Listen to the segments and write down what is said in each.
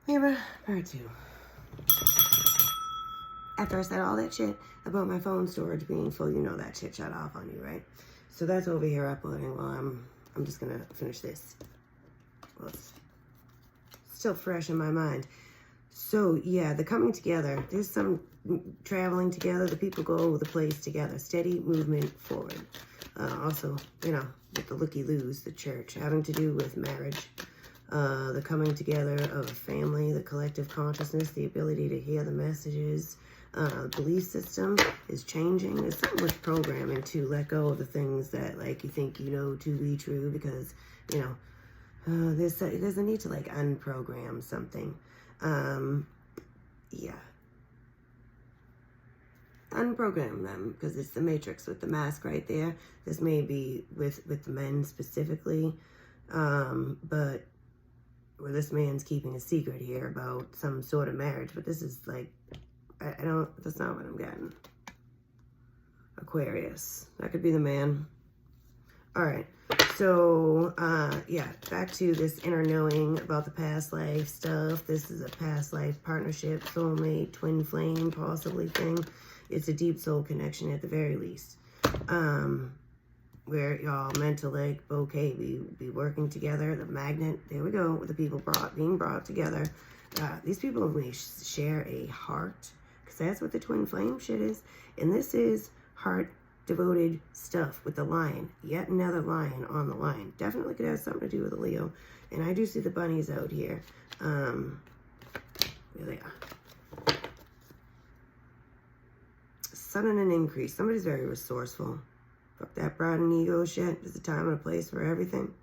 Libra, part 2. After I said all that shit about my phone storage being full, you know that shit shut off on you, right? So that's over here uploading while I'm just gonna finish this. Well, it's still fresh in my mind. So yeah, the coming together. There's some traveling together. The people go over the place together. Steady movement forward. Also, you know, with the looky-loos, the church, having to do with marriage. The coming together of a family, the collective consciousness, the ability to hear the messages. Belief system is changing. There's something with programming to let go of the things that like you think you know to be true, because you know there's a need to like unprogram something. Yeah, unprogram them, because it's the matrix with the mask right there. This may be with the men specifically, but where this man's keeping a secret here about some sort of marriage, but this is like, I don't, that's not what I'm getting. Aquarius, that could be the man. All right, so yeah, back to this inner knowing about the past life stuff. This is a past life partnership, soulmate, twin flame, possibly thing. It's a deep soul connection at the very least. Where y'all meant to like, okay, be working together. The magnet, there we go, with the people being brought together. These people may share a heart, because that's what the twin flame shit is. And this is heart devoted stuff with the lion. Yet another lion on the line. Definitely could have something to do with a Leo. And I do see the bunnies out here. There they are. Sudden and increase. Somebody's very resourceful. Fuck that pride and ego shit. There's a time and a place for everything.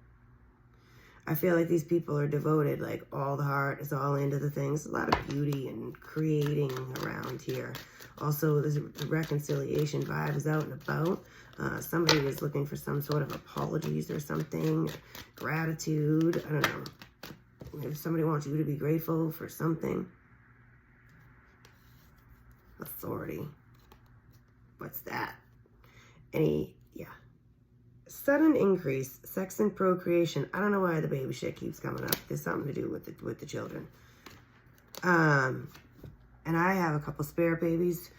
I feel like these people are devoted, like all the heart is all into the things. A lot of beauty and creating around here. Also, the reconciliation vibe is out and about. Somebody is looking for some sort of apologies or something. Gratitude. I don't know. Maybe somebody wants you to be grateful for something. Authority. What's that? Yeah. Sudden increase, sex and procreation. I don't know why the baby shit keeps coming up. There's something to do with the children. And I have a couple spare babies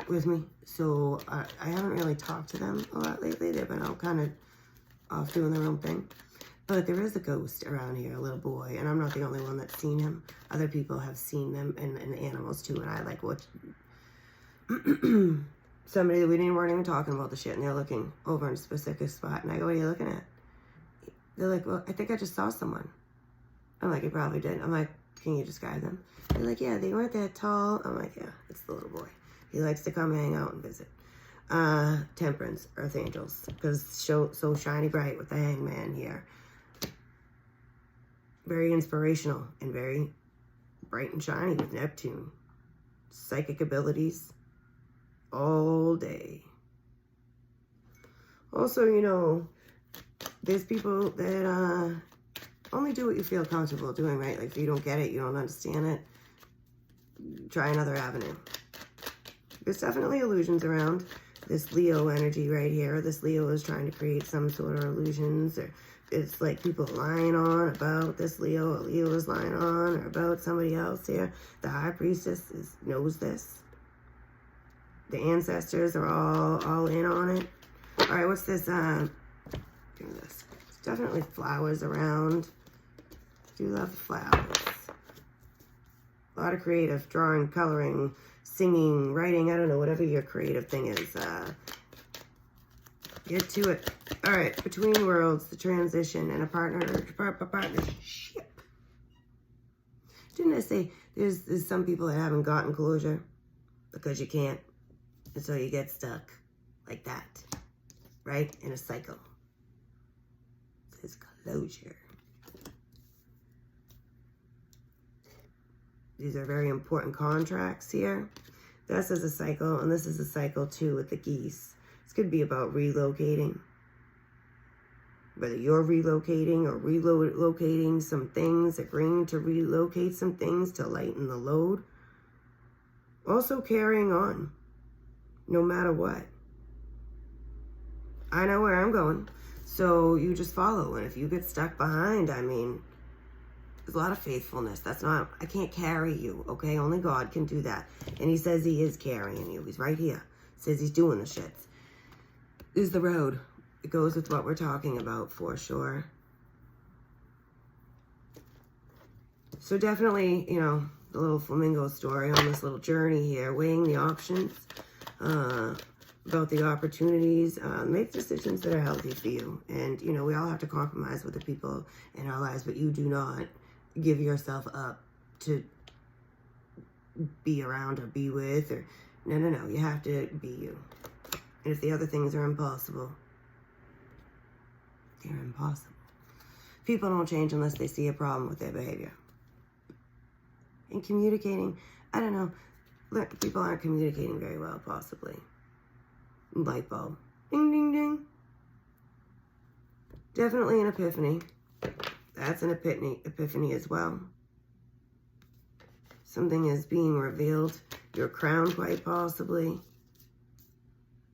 with me, so I haven't really talked to them a lot lately. They've been out kind of off doing their own thing. But there is a ghost around here, a little boy, and I'm not the only one that's seen him. Other people have seen them, and animals too, and I like what... Somebody that weren't even talking about the shit, and they're looking over in a specific spot, and I go, what are you looking at? They're like, well, I think I just saw someone. I'm like, you probably did. I'm like, can you describe them? They're like, yeah, they weren't that tall. I'm like, yeah, it's the little boy. He likes to come hang out and visit. Temperance, Earth Angels, because so shiny bright with the hangman here. Very inspirational and very bright and shiny with Neptune. Psychic abilities. All day. Also, you know, there's people that only do what you feel comfortable doing, right? Like if you don't get it, you don't understand it, try another avenue. There's definitely illusions around this Leo energy right here. This Leo is trying to create some sort of illusions, or it's like people lying on about this Leo, or Leo is lying on, or about somebody else here. The High Priestess knows this. The ancestors are all in on it. All right, what's this? There's definitely flowers around. Do love the flowers. A lot of creative drawing, coloring, singing, writing. I don't know, whatever your creative thing is. Get to it. All right, between worlds, the transition, and a partnership. Didn't I say there's some people that haven't gotten closure because you can't? And so you get stuck like that, right? In a cycle. It says closure. These are very important contracts here. This is a cycle, and this is a cycle too with the geese. This could be about relocating. Whether you're relocating or relocating some things, agreeing to relocate some things to lighten the load. Also carrying on. No matter what. I know where I'm going, so you just follow. And if you get stuck behind, I mean, There's a lot of faithfulness. That's not, I can't carry you, okay? Only God can do that. And he says he is carrying you. He's right here. Says he's doing the shits. This is the road. It goes with what we're talking about for sure. So definitely, you know, the little flamingo story on this little journey here, weighing the options, about the opportunities, make decisions that are healthy for you. And, you know, we all have to compromise with the people in our lives, but you do not give yourself up to be around or be with, or no, you have to be you. And if the other things are impossible, they're impossible. People don't change unless they see a problem with their behavior. And communicating, I don't know, look, people aren't communicating very well, possibly. Light bulb. Ding, ding, ding. Definitely an epiphany. That's an epiphany as well. Something is being revealed. Your crown, quite possibly.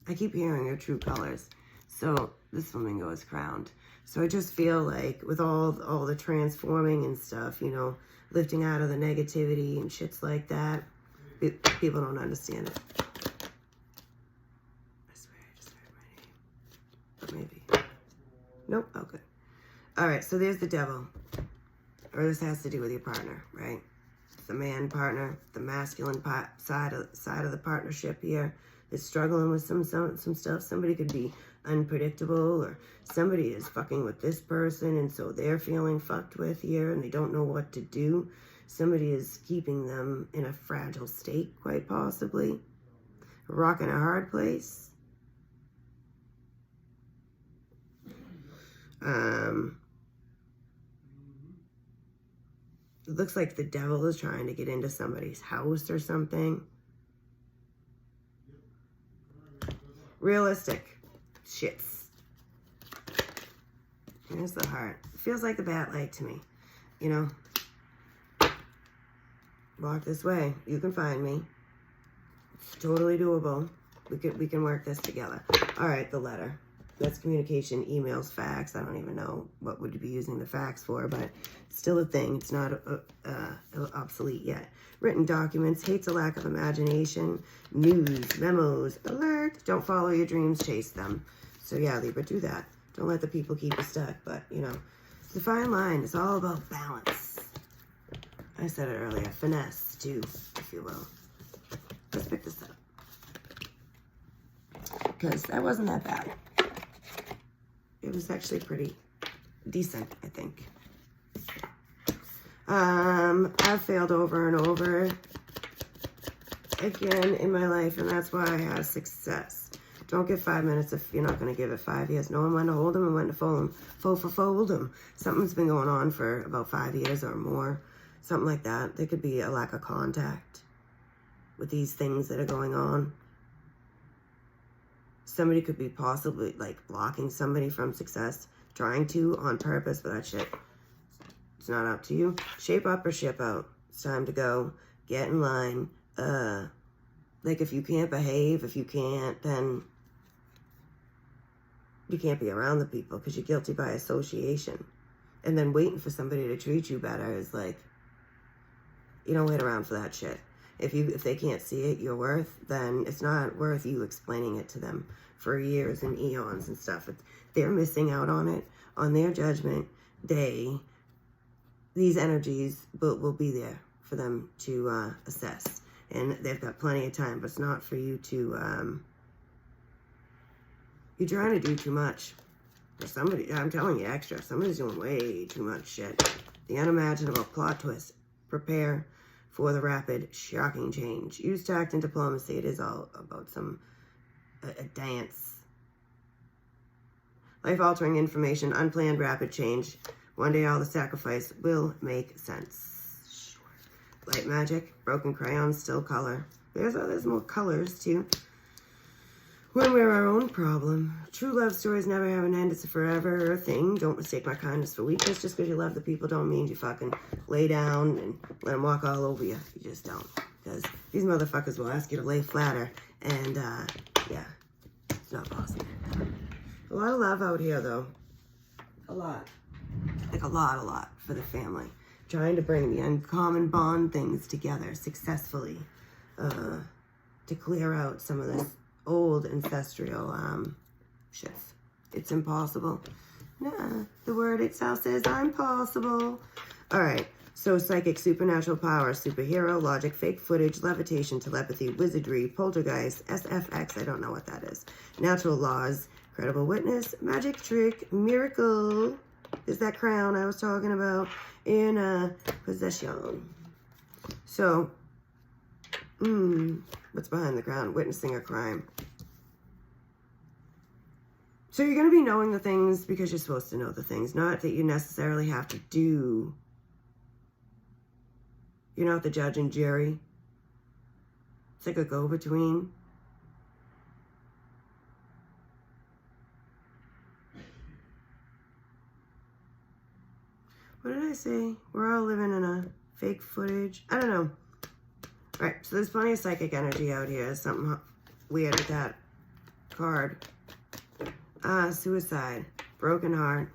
I keep hearing your true colors. So this flamingo is crowned. So I just feel like with all the transforming and stuff, you know, lifting out of the negativity and shits like that, people don't understand it. I swear I just heard my name. But maybe. Nope. Okay. All right. So there's the devil. Or this has to do with your partner, right? The man partner, the masculine side of the partnership here is struggling with some stuff. Somebody could be unpredictable, or somebody is fucking with this person and so they're feeling fucked with here and they don't know what to do. Somebody is keeping them in a fragile state, quite possibly. A rock in a hard place. It looks like the devil is trying to get into somebody's house or something. Realistic shits. Here's the heart. It feels like a bat light to me. You know? Walk this way. You can find me. It's totally doable. We can work this together. All right, the letter. That's communication, emails, fax. I don't even know what would you be using the fax for, but it's still a thing. It's not obsolete yet. Written documents, hates a lack of imagination, news, memos, alert. Don't follow your dreams, chase them. So yeah, Libra, do that. Don't let the people keep you stuck, but you know, it's a fine line. It's all about balance. I said it earlier, finesse too, if you will. Let's pick this up. Because that wasn't that bad. It was actually pretty decent, I think. I've failed over and over again in my life, and that's why I have success. Don't give 5 minutes if you're not going to give it 5 years. Knowing when to hold them and when to fold them. Something's been going on for about 5 years or more. Something like that. There could be a lack of contact with these things that are going on. Somebody could be possibly like blocking somebody from success, trying to on purpose, but that shit, it's not up to you. Shape up or ship out. It's time to go. Get in line. Like if you can't behave, if you can't, then you can't be around the people because you're guilty by association. And then waiting for somebody to treat you better is like, you don't wait around for that shit. If they can't see it, your worth, then it's not worth you explaining it to them for years and eons and stuff. They're missing out on it, on their judgment day. These energies will be there for them to assess. And they've got plenty of time, but it's not for you to, you're trying to do too much. For somebody, I'm telling you extra, somebody's doing way too much shit. The unimaginable plot twist. Prepare for the rapid, shocking change. Use tact and diplomacy. It is all about a dance. Life-altering information, unplanned rapid change. One day all the sacrifice will make sense. Sure. Light magic, broken crayons, still color. There's more colors too. When we're our own problem. True love stories never have an end. It's a forever thing. Don't mistake my kindness for weakness. Just because you love the people don't mean you fucking lay down and let them walk all over you. You just don't. Because these motherfuckers will ask you to lay flatter. And, yeah, it's not possible. A lot of love out here, though. A lot. Like a lot for the family. trying to bring the uncommon bond things together successfully to clear out some of this old ancestral shits. It's impossible. Nah, the word itself says I'm possible. All right. So psychic, supernatural power, superhero, logic, fake footage, levitation, telepathy, wizardry, poltergeist, SFX, I don't know what that is. Natural laws, credible witness, magic trick, miracle, is that crown I was talking about, in possession. So, what's behind the crown? Witnessing a crime. So you're going to be knowing the things because you're supposed to know the things, not that you necessarily have to do. You're not the judge and jury. It's like a go-between. What did I say? We're all living in a fake footage. I don't know. All right, so there's plenty of psychic energy out here. Something weird with that card. Suicide. Broken heart.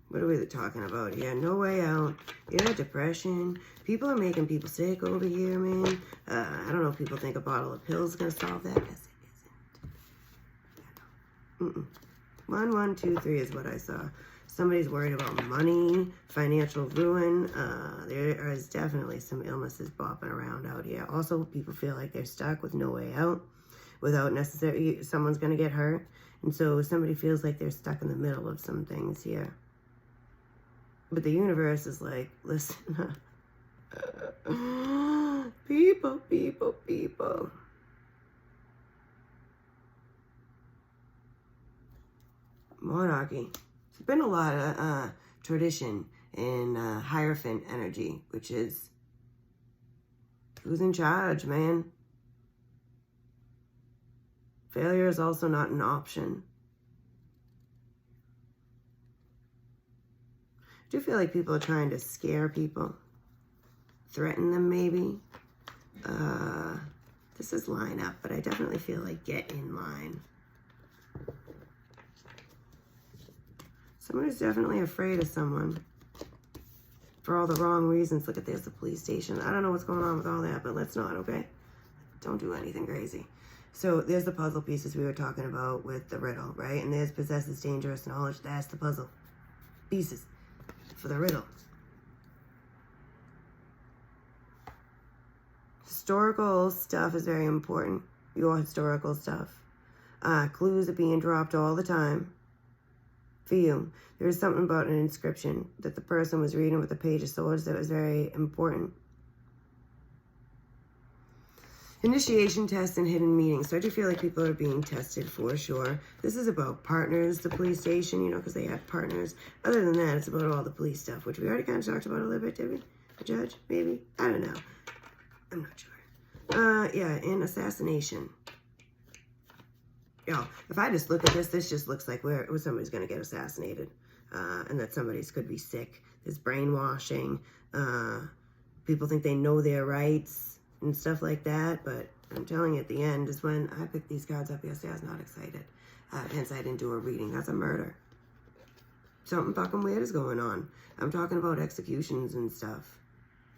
What are we talking about here? No way out. Yeah, depression. People are making people sick over here, man. I don't know if people think a bottle of pills is going to solve that. Yes, it isn't. 1, 1, 2, 3 is what I saw. Somebody's worried about money, financial ruin. There is definitely some illnesses bopping around out here. Also, people feel like they're stuck with no way out without necessarily someone's going to get hurt. And so somebody feels like they're stuck in the middle of some things here. But the universe is like, listen, people. Monarchy. There's been a lot of tradition in Hierophant energy, which is who's in charge, man. Failure is also not an option. I do feel like people are trying to scare people, threaten them maybe. This is line up, but I definitely feel like get in line. Someone who's definitely afraid of someone for all the wrong reasons. Look at this, the police station. I don't know what's going on with all that, but let's not, okay? Don't do anything crazy. So there's the puzzle pieces we were talking about with the riddle, right? And there's possesses dangerous knowledge. That's the puzzle pieces for the riddle. Historical stuff is very important. Your historical stuff. Clues are being dropped all the time for you. There's something about an inscription that the person was reading with the Page of Swords that was very important. Initiation tests and hidden meetings. So I do feel like people are being tested for sure. This is about partners, the police station, you know, because they have partners. Other than that, it's about all the police stuff, which we already kind of talked about a little bit, did we? A judge, maybe? I don't know. I'm not sure. Yeah, and assassination. Yo, if I just look at this just looks like where somebody's going to get assassinated. And that somebody's could be sick. There's brainwashing. People think they know their rights and stuff like that, but I'm telling you, at the end is when I picked these cards up yesterday. I was not excited. Hence, I didn't do a reading. That's a murder. Something fucking weird is going on. I'm talking about executions and stuff.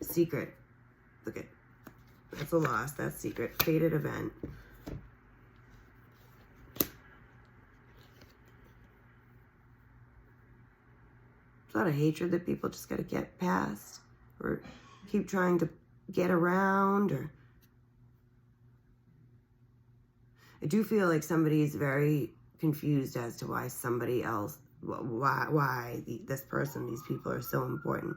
Secret. Look at, that's a loss. That's secret. Fated event. There's a lot of hatred that people just got to get past or keep trying to get around. Or I do feel like somebody's very confused as to why somebody else, why this person, these people are so important.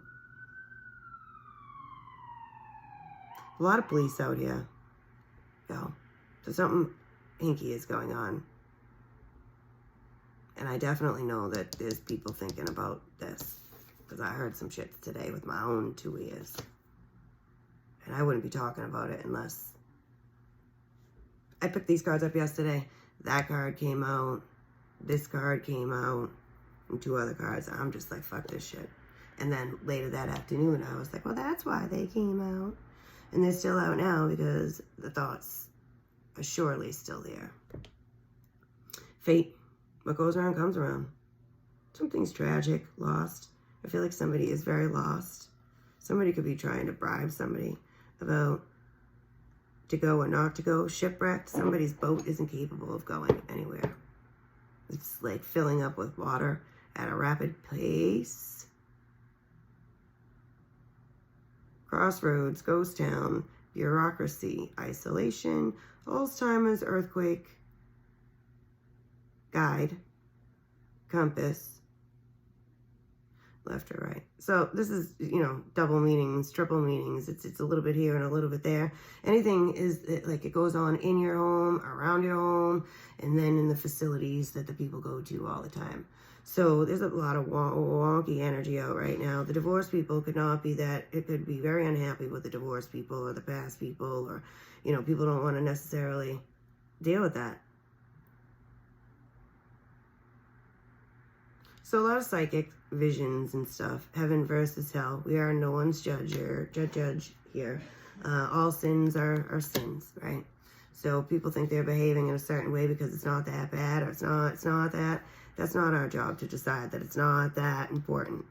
A lot of police out here. Yo, so something hinky is going on. And I definitely know that there's people thinking about this, because I heard some shit today with my own 2 ears. And I wouldn't be talking about it unless I picked these cards up yesterday. That card came out. This card came out. And 2 other cards. I'm just like, fuck this shit. And then later that afternoon, I was like, well, that's why they came out. And they're still out now because the thoughts are surely still there. Fate. What goes around comes around. Something's tragic, lost. I feel like somebody is very lost. Somebody could be trying to bribe somebody about to go or not to go. Shipwrecked. Somebody's boat isn't capable of going anywhere. It's like filling up with water at a rapid pace. Crossroads, ghost town, bureaucracy, isolation, Alzheimer's, earthquake, guide, compass, left or right. So this is, you know, double meanings, triple meanings. It's a little bit here and a little bit there. Anything is like it goes on in your home, around your home, and then in the facilities that the people go to all the time. So there's a lot of wonky energy out right now. The divorced people could not be that. It could be very unhappy with the divorced people or the past people, or, you know, people don't want to necessarily deal with that. So a lot of psychic visions and stuff. Heaven versus hell. We are no one's judge here. All sins are sins, right? So people think they're behaving in a certain way because it's not that bad, or it's not that. That's not our job to decide that it's not that important,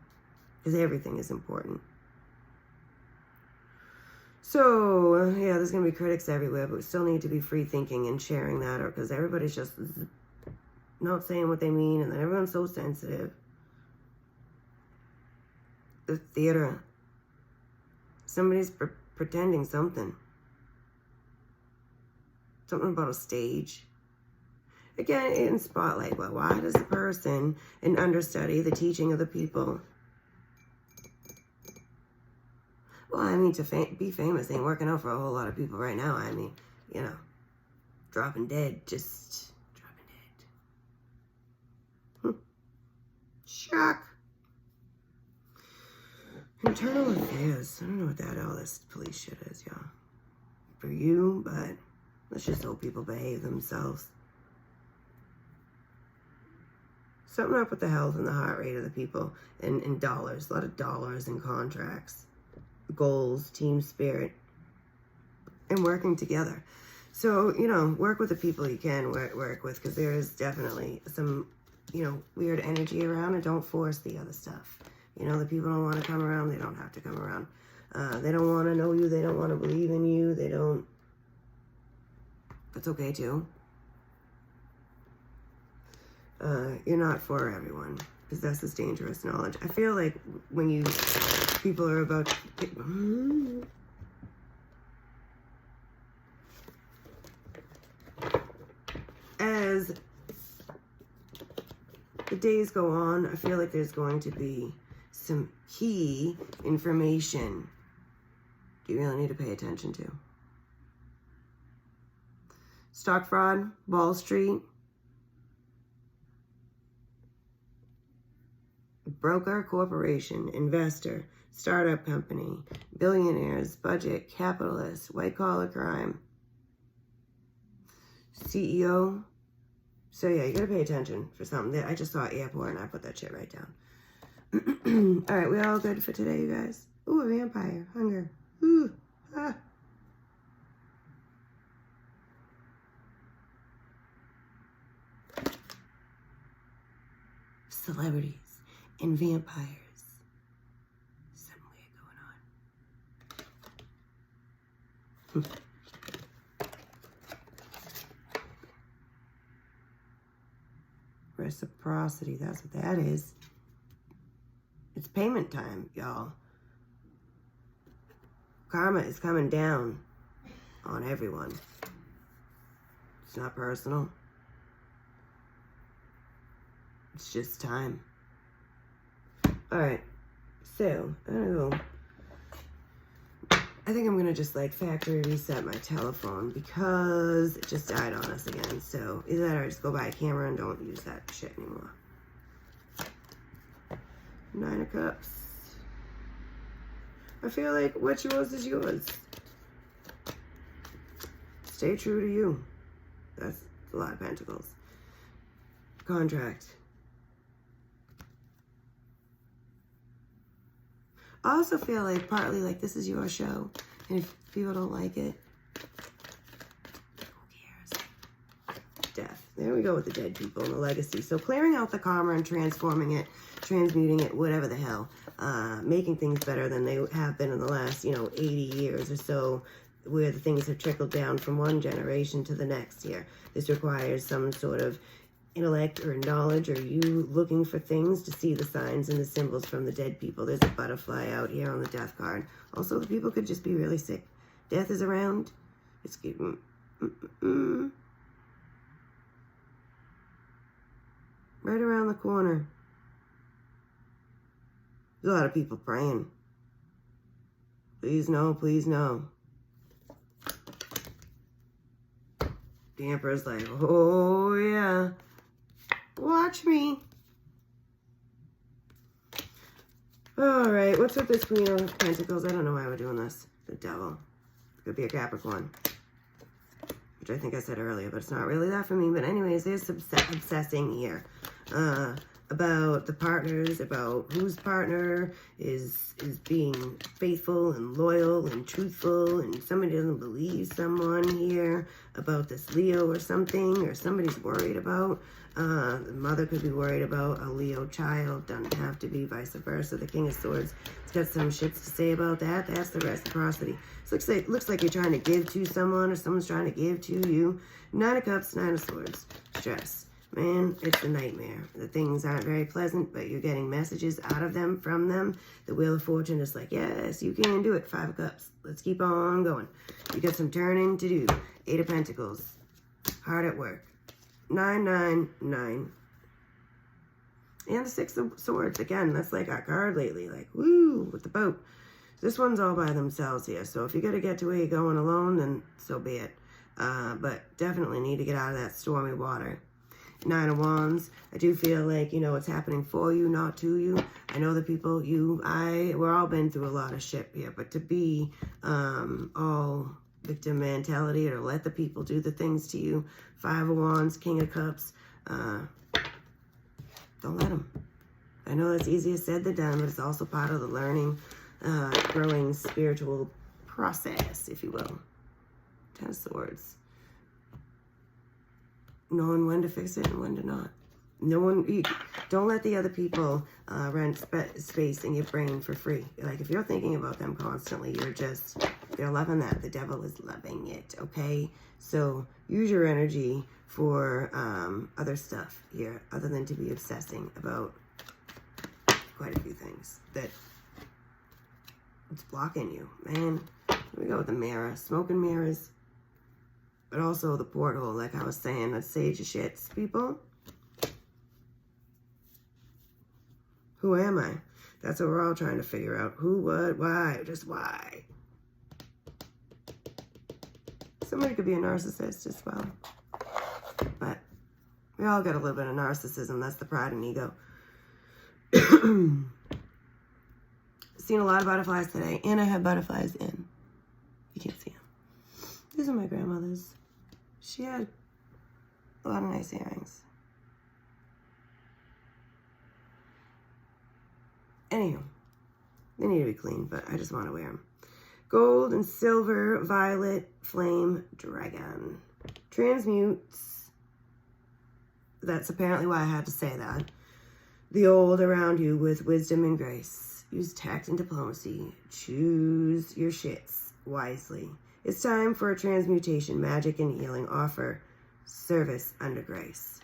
because everything is important. So, yeah, there's going to be critics everywhere, but we still need to be free thinking and sharing that, because everybody's just not saying what they mean, and then everyone's so sensitive. The theater. Somebody's pretending something. Something about a stage. Again, in spotlight. Well, why does the person in understudy the teaching of the people? Well, I mean, to be famous ain't working out for a whole lot of people right now. I mean, you know, dropping dead, just dropping dead. Shock. Internal affairs. I don't know what that all this police shit is, y'all. For you, but let's just hope people behave themselves. Something up with the health and the heart rate of the people, and dollars. A lot of dollars and contracts, goals, team spirit, and working together. So, you know, work with the people you can work with, because there is definitely some, you know, weird energy around, and don't force the other stuff. You know, the people don't want to come around, they don't have to come around. They don't want to know you, they don't want to believe in you, they don't. That's okay too. You're not for everyone, because that's this dangerous knowledge. I feel like when people are about to, as the days go on, I feel like there's going to be some key information you really need to pay attention to. Stock fraud, Wall Street, broker, corporation, investor, startup company, billionaires, budget, capitalist, white-collar crime, CEO. So yeah, you gotta pay attention for something. I just saw airport and I put that shit right down. All right, we all good for today, you guys? Ooh, a vampire, hunger. Ooh, ah. Celebrities and vampires. Something weird going on. Reciprocity, that's what that is. It's payment time, y'all. Karma is coming down on everyone. It's not personal. It's just time. Alright, so I don't know. I think I'm gonna just like factory reset my telephone because it just died on us again. So either that or I just go buy a camera and don't use that shit anymore. 9 of Cups. I feel like what's yours is yours. Stay true to you. That's a lot of Pentacles. Contract. I also feel like partly like this is your show, and if people don't like it, who cares? Death. There we go with the dead people and the legacy. So clearing out the karma and transforming it, transmuting it, whatever the hell. Making things better than they have been in the last, 80 years or so, where the things have trickled down from one generation to the next here. This requires some sort of intellect or knowledge, or you looking for things to see the signs and the symbols from the dead people. There's a butterfly out here on the death card. Also, the people could just be really sick. Death is around. It's right around the corner. There's a lot of people praying. Please no, please no. The Emperor's like, oh yeah, watch me. All right, what's with this Queen of Pentacles? I don't know why we're doing this. The Devil. Could be a Capricorn, which I think I said earlier, but it's not really that for me. But anyways, there's some obsessing here about the partners, about whose partner is being faithful and loyal and truthful, and somebody doesn't believe someone here, about this Leo or something, or somebody's worried about. The mother could be worried about a Leo child. Doesn't have to be, vice versa. The King of Swords, it's got some shits to say about that. That's the reciprocity. It looks like you're trying to give to someone, or someone's trying to give to you. Nine of Cups, Nine of Swords. Stress. Man, it's a nightmare. The things aren't very pleasant, but you're getting messages out of them, from them. The Wheel of Fortune is like, yes, you can do it. Five of Cups. Let's keep on going. You got some turning to do. Eight of Pentacles. Hard at work. 999. And the Six of Swords. Again, that's like our card lately. Like, woo, with the boat. This one's all by themselves here. So if you got to get to where you're going alone, then so be it. But definitely need to get out of that stormy water. Nine of Wands. I do feel like, it's happening for you, not to you. I know the people, we're all been through a lot of shit here, but to be all victim mentality, or let the people do the things to you. Five of Wands, King of Cups. Don't let them. I know that's easier said than done, but it's also part of the learning, growing spiritual process, if you will. Ten of Swords. Knowing when to fix it and when to not. Don't let the other people rent space in your brain for free. Like, if you're thinking about them constantly, they're loving that. The devil is loving it, okay? So use your energy for other stuff here, other than to be obsessing about quite a few things that it's blocking you, man. Here we go with the mirror. Smoke and mirrors. But also the portal, like I was saying, that sage of shits, people. Who am I? That's what we're all trying to figure out. Who, what, why, just why. Somebody could be a narcissist as well. But we all got a little bit of narcissism. That's the pride and ego. Seen a lot of butterflies today, and I have butterflies in. You can't see them. These are my grandmother's. She had a lot of nice earrings. Anywho, they need to be clean, but I just want to wear them. Gold and silver, violet, flame, dragon. Transmutes. That's apparently why I had to say that. The old around you with wisdom and grace. Use tact and diplomacy. Choose your shits wisely. It's time for a transmutation, magic and healing. Offer service under grace.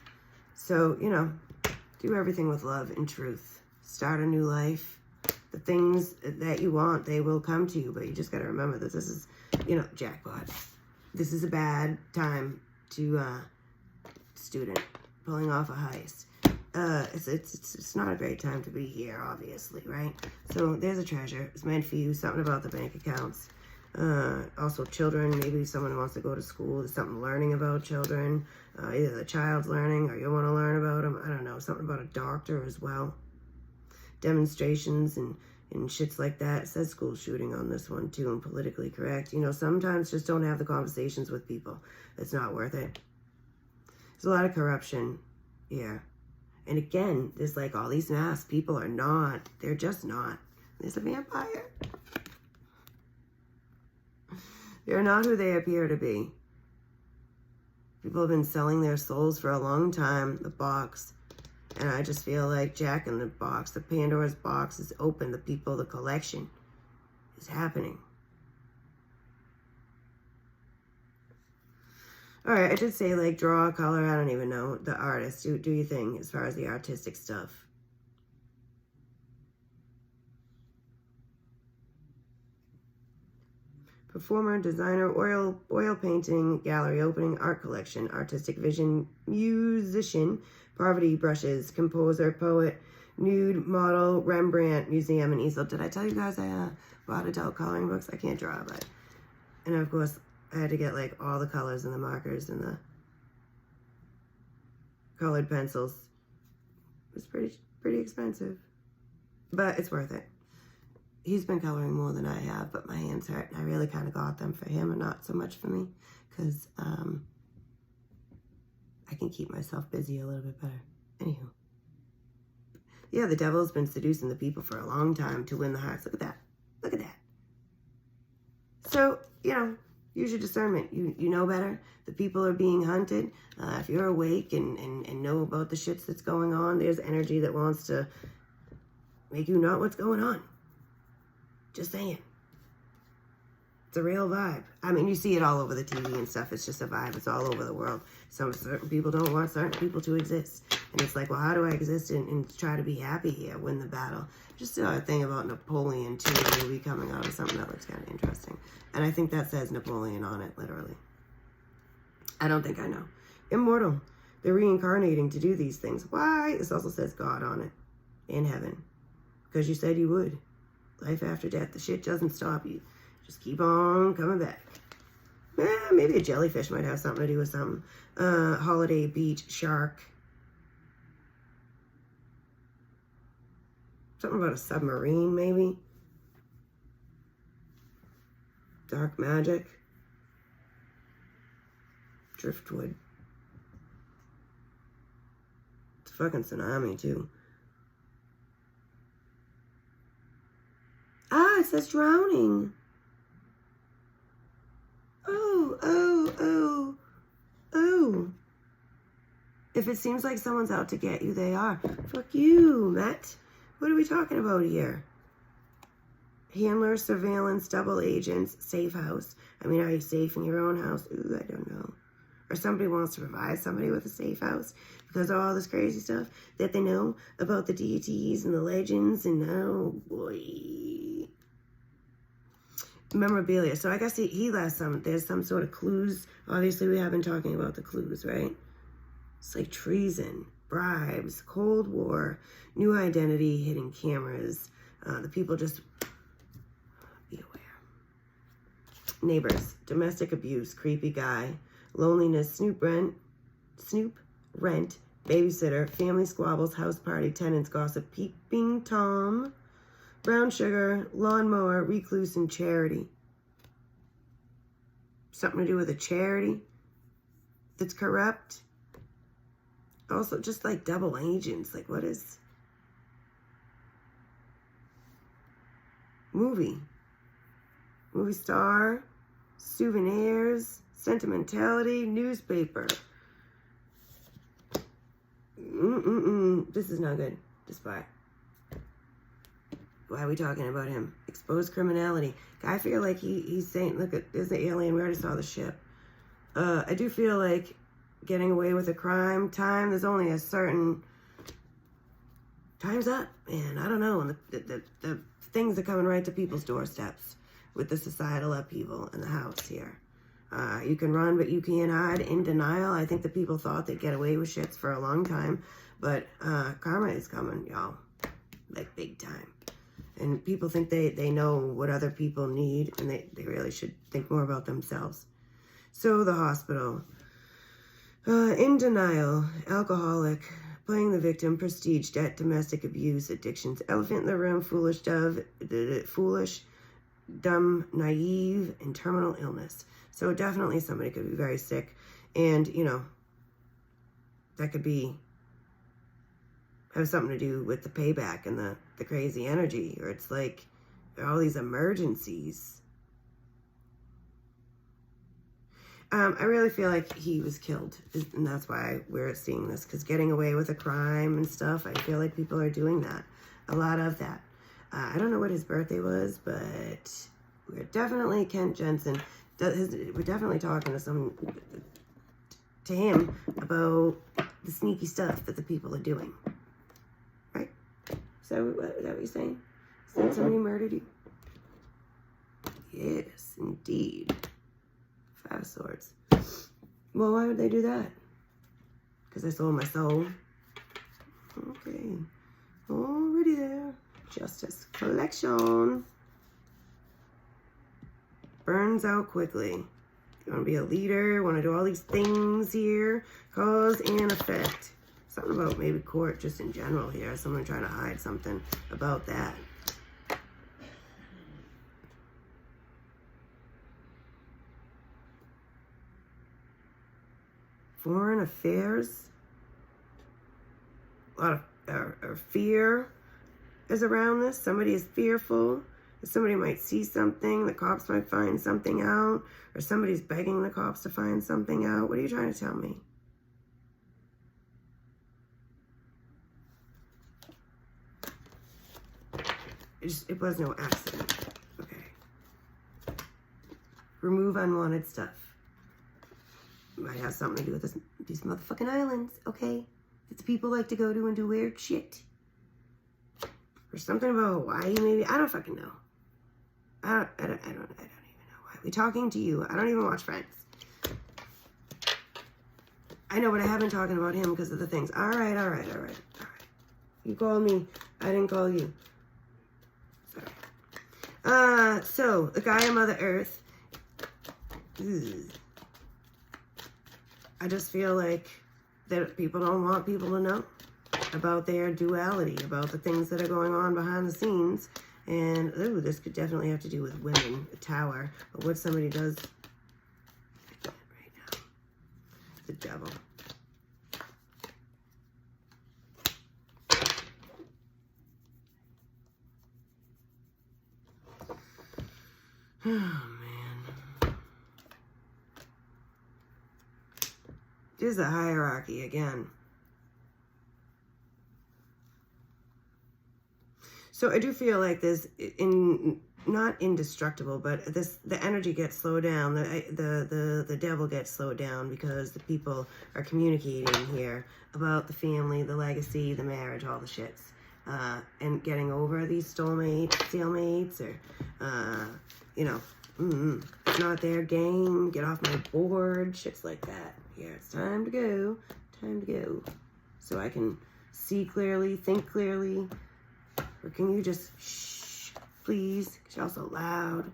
So, do everything with love and truth. Start a new life. The things that you want, they will come to you. But you just got to remember that this is, jackpot. This is a bad time to, student pulling off a heist. It's not a great time to be here, obviously, right? So there's a treasure. It's meant for you. Something about the bank accounts. Also children, maybe someone who wants to go to school. There's something learning about children. Either the child's learning or you want to learn about them. I don't know, something about a doctor as well. Demonstrations and shits like that. It says school shooting on this one too, and politically correct. Sometimes just don't have the conversations with people. It's not worth it. There's a lot of corruption here. And again, there's like all these masks. People are not. They're just not. There's a vampire. They're not who they appear to be. People have been selling their souls for a long time. The box. And I just feel like Jack in the Box, the Pandora's box is open. The people, the collection is happening. All right, I did say, like, draw, color, I don't even know. The artist, do your thing as far as the artistic stuff. Performer, designer, oil painting, gallery opening, art collection, artistic vision, musician, poverty brushes, composer, poet, nude, model, Rembrandt, museum, and easel. Did I tell you guys I bought adult coloring books? I can't draw, but... And of course, I had to get, like, all the colors and the markers and the colored pencils. It was pretty expensive. But it's worth it. He's been coloring more than I have, but my hands hurt. And I really kind of got them for him and not so much for me. Because I can keep myself busy a little bit better. Anywho. Yeah, the devil's been seducing the people for a long time to win the hearts. Look at that. Look at that. So, you know, use your discernment. You know better. The people are being hunted. If you're awake and know about the shits that's going on, there's energy that wants to make you know what's going on. Just saying. It's a real vibe. I mean, you see it all over the TV and stuff. It's just a vibe. It's all over the world. Some certain people don't want certain people to exist. And it's like, well, how do I exist and try to be happy here, win the battle? Just a thing about Napoleon, too, a movie coming out or something that looks kind of interesting. And I think that says Napoleon on it, literally. I don't think I know. Immortal. They're reincarnating to do these things. Why? This also says God on it. In heaven. Because you said you would. Life after death. The shit doesn't stop you. Just keep on coming back. Maybe a jellyfish might have something to do with something. Holiday beach shark. Something about a submarine, maybe. Dark magic. Driftwood. It's a fucking tsunami, too. Ah, it says drowning. Oh. If it seems like someone's out to get you, they are. Fuck you, Matt. What are we talking about here? Handler, surveillance, double agents, safe house. I mean, are you safe in your own house? Ooh, I don't know. Or somebody wants to provide somebody with a safe house because of all this crazy stuff that they know about the deities and the legends and oh boy. Memorabilia. So I guess he left there's some sort of clues. Obviously we have been talking about the clues, right? It's like treason, bribes, Cold War, new identity, hidden cameras. The people just be aware. Neighbors, domestic abuse, creepy guy, loneliness, snoop rent, babysitter, family squabbles, house party, tenants, gossip, peeping Tom, brown sugar, lawnmower, recluse, and charity. Something to do with a charity that's corrupt. Also, just like double agents. Like, what is... Movie star, souvenirs, sentimentality, newspaper. This is not good. Just buy. Why are we talking about him? Exposed criminality. I feel like he's saying, look, there's the alien. We already saw the ship. I do feel like getting away with a crime time, there's only a certain... Time's up, man. I don't know. And the things are coming right to people's doorsteps with the societal upheaval in the house here. You can run, but you can't hide. In denial. I think the people thought they'd get away with shits for a long time. But karma is coming, y'all. Like, big time. And people think they know what other people need, and they really should think more about themselves. So, the hospital. In denial, alcoholic, playing the victim, prestige, debt, domestic abuse, addictions, elephant in the room, foolish dove, foolish, dumb, naive, and terminal illness. So, definitely somebody could be very sick. And, you know, that could have something to do with the payback and the crazy energy, or it's like all these emergencies. I really feel like he was killed, and that's why we're seeing this, because getting away with a crime and stuff, I feel like people are doing that. A lot of that. I don't know what his birthday was, but we're definitely, Kent Jensen, we're definitely talking to him about the sneaky stuff that the people are doing. Right? Is that what you're saying? Is that somebody murdered you? Yes, indeed. 5 of Swords. Well, why would they do that? Because I sold my soul. Okay. Already there. Justice. Collection. Burns out quickly. You want to be a leader. Want to do all these things here. Cause and effect. Something about maybe court just in general here. Someone trying to hide something about that. Foreign affairs. A lot of fear is around this. Somebody is fearful. Somebody might see something. The cops might find something out. Or somebody's begging the cops to find something out. What are you trying to tell me? It was no accident. Okay. Remove unwanted stuff. Might have something to do with these motherfucking islands, okay? That the people like to go to and do weird shit. Or something about Hawaii, maybe. I don't fucking know. I don't even know why. We're talking to you. I don't even watch Friends. I know, but I have been talking about him because of the things. All right. You called me. I didn't call you. Sorry. So, the guy on Mother Earth. Ugh. I just feel like that people don't want people to know about their duality, about the things that are going on behind the scenes. And, ooh, this could definitely have to do with women, the Tower. But what somebody does right now. The Devil. Oh, man. There's a hierarchy again. So I do feel like there's not indestructible, but the energy gets slowed down. The devil gets slowed down because the people are communicating here about the family, the legacy, the marriage, all the shits, and getting over these stalemates, or it's not their game. Get off my board, shits like that. Yeah, it's time to go. Time to go. So I can see clearly, think clearly. Or can you just shh, please? Because you're so loud.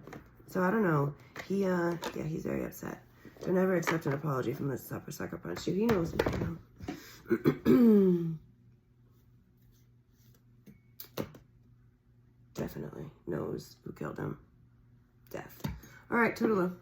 So I don't know. He's very upset. I'll never accept an apology from this upper sucker punch. He knows me now. Definitely knows who killed him. Death. All right, toodaloo.